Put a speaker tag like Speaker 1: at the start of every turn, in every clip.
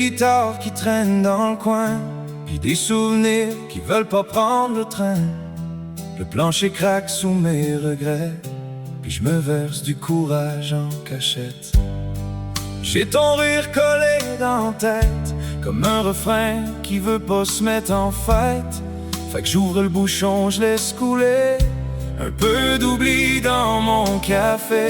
Speaker 1: guitares qui traînent dans le coin, puis des souvenirs qui veulent pas prendre le train. Le plancher craque sous mes regrets, puis je me verse du courage en cachette. J'ai ton rire collé dans la tête, comme un refrain qui veut pas se mettre en fête. Fait que j'ouvre le bouchon, je laisse couler un peu d'oubli dans mon café.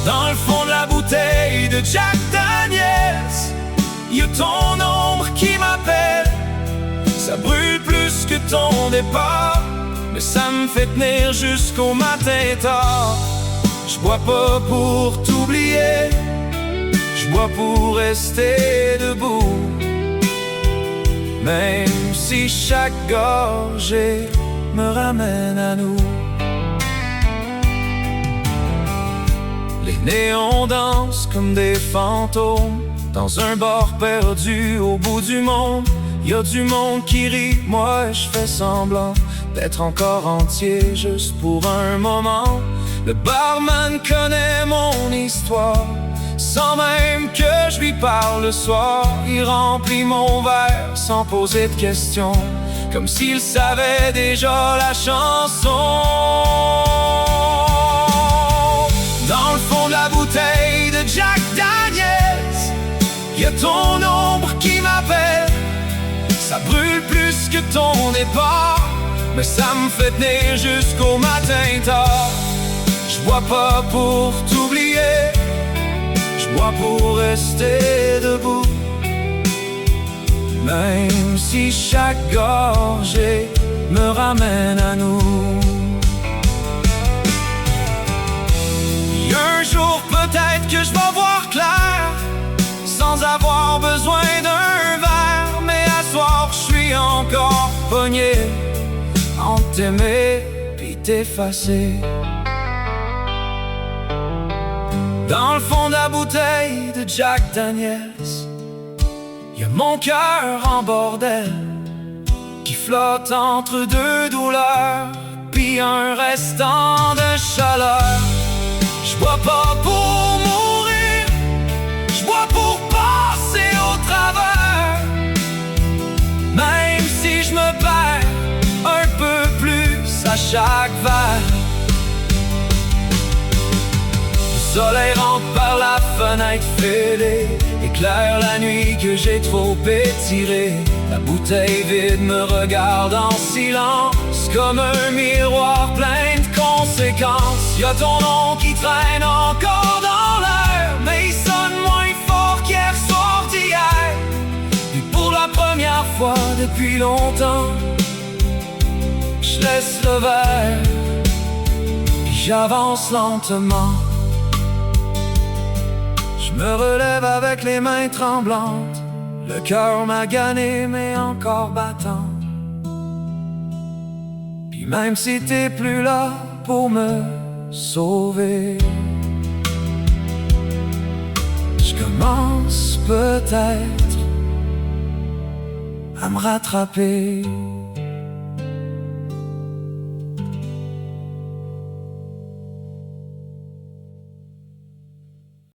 Speaker 1: Dans le fond de la bouteille de Jack Daniels, y'a ton ombre qui m'appelle. Ça brûle plus que ton départ, mais ça me fait tenir jusqu'au matin tard. Je bois pas pour t'oublier, je bois pour rester debout. Même si chaque gorgée me ramène à nous. Les néons dansent comme des fantômes dans un bar perdu au bout du monde. Y'a du monde qui rit, moi je fais semblant d'être encore entier juste pour un moment. Le barman connaît mon histoire, sans même que je lui parle le soir. Il remplit mon verre sans poser de questions, comme s'il savait déjà la chanson. Dans le fond de la bouteille de Jack Daniels, y'a ton ombre qui m'appelle. Ça brûle plus que ton départ, mais ça me fait tenir jusqu'au matin tard. Je bois pas pour t'oublier, je bois pour rester debout. Même si chaque gorgée me ramène à nous. Un jour peut-être que je vais voir clair, sans avoir besoin d'un verre. Mais à soir je suis encore pogné entre t'aimer pis t'effacer. Dans le fond de la bouteille de Jack Daniels, y'a mon cœur en bordel, qui flotte entre deux douleurs, pis un restant de chaleur. J'bois pas pour mourir, j'bois pour passer au travers. Même si je me perds un peu plus à chaque verre. Le soleil rentre par la fenêtre fêlée, éclaire la nuit que j'ai trop étirée. La bouteille vide me regarde en silence, comme un miroir plein de conséquences. Y'a ton nom qui traîne encore dans l'air, mais il sonne moins fort qu'hier soir d'hier. Et pour la première fois depuis longtemps, je laisse le verre, puis j'avance lentement. Je me relève avec les mains tremblantes, le cœur magané mais encore battant. Puis même si t'es plus là pour me sauver, je commence peut-être à me rattraper.